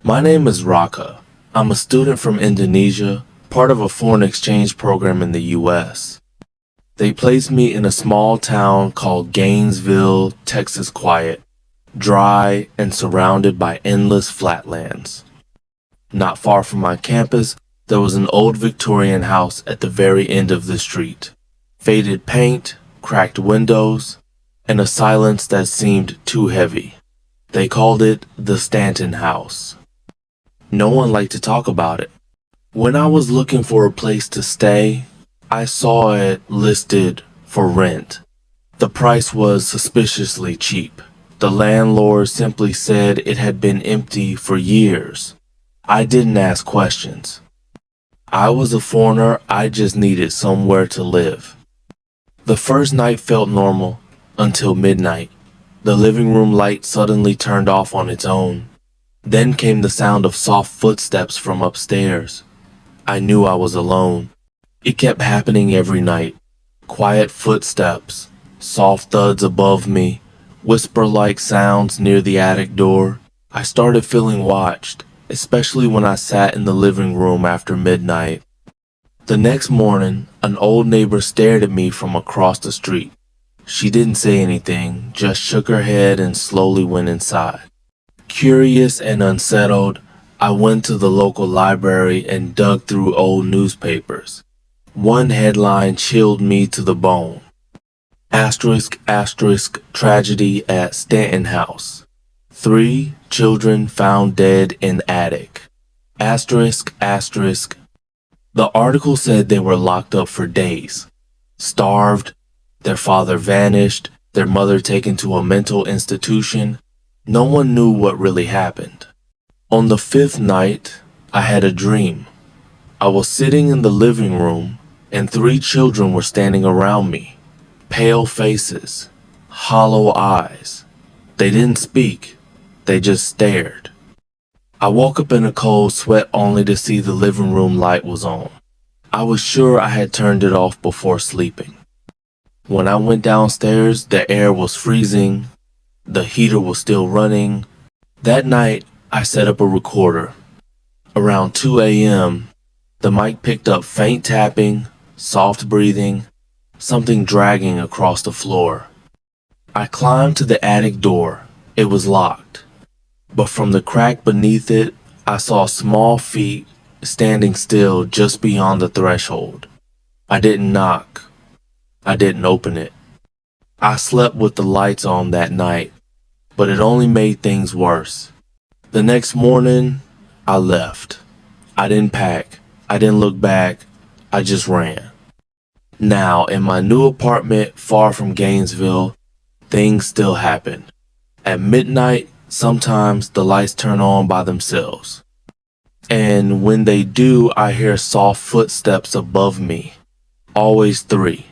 My name is Raka. I'm a student from Indonesia, part of a foreign exchange program in the US. They placed me in a small town called Gainesville, Texas quiet, dry and surrounded by endless flatlands. Not far from my campus, there was an old Victorian house at the very end of the street. Faded paint, cracked windows, and a silence that seemed too heavy. They called it the Stanton House. No one liked to talk about it. When I was looking for a place to stay, I saw it listed for rent. The price was suspiciously cheap. The landlord simply said it had been empty for years. I didn't ask questions. I was a foreigner, I just needed somewhere to live. The first night felt normal until midnight. The living room light suddenly turned off on its own. Then came the sound of soft footsteps from upstairs. I knew I was alone. It kept happening every night. Quiet footsteps, soft thuds above me, whisper-like sounds near the attic door. I started feeling watched, especially when I sat in the living room after midnight. The next morning, an old neighbor stared at me from across the street. She didn't say anything, just shook her head and slowly went inside. Curious and unsettled, I went to the local library and dug through old newspapers. One headline chilled me to the bone. Asterisk, asterisk, tragedy at Stanton House. 3 children found dead in attic. Asterisk, asterisk. The article said they were locked up for days. Starved, their father vanished, their mother taken to a mental institution. No one knew what really happened. On the 5th night, I had a dream. I was sitting in the living room, and 3 children were standing around me. Pale faces, hollow eyes. They didn't speak. They just stared. I woke up in a cold sweat only to see the living room light was on. I was sure I had turned it off before sleeping. When I went downstairs, the air was freezing. The heater was still running. That night, I set up a recorder. Around 2 a.m., the mic picked up faint tapping, soft breathing, something dragging across the floor. I climbed to the attic door. It was locked. But from the crack beneath it, I saw small feet standing still just beyond the threshold. I didn't knock. I didn't open it. I slept with the lights on that night, but it only made things worse. The next morning, I left. I didn't pack. I didn't look back. I just ran. Now, in my new apartment far from Gainesville, things still happen. At midnight, sometimes the lights turn on by themselves. And when they do, I hear soft footsteps above me. Always 3.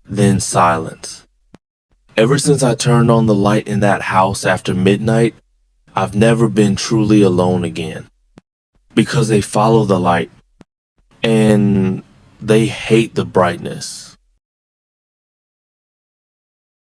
Then silence. Ever since I turned on the light in that house after midnight, I've never been truly alone again. Because they follow the light, and they hate the brightness.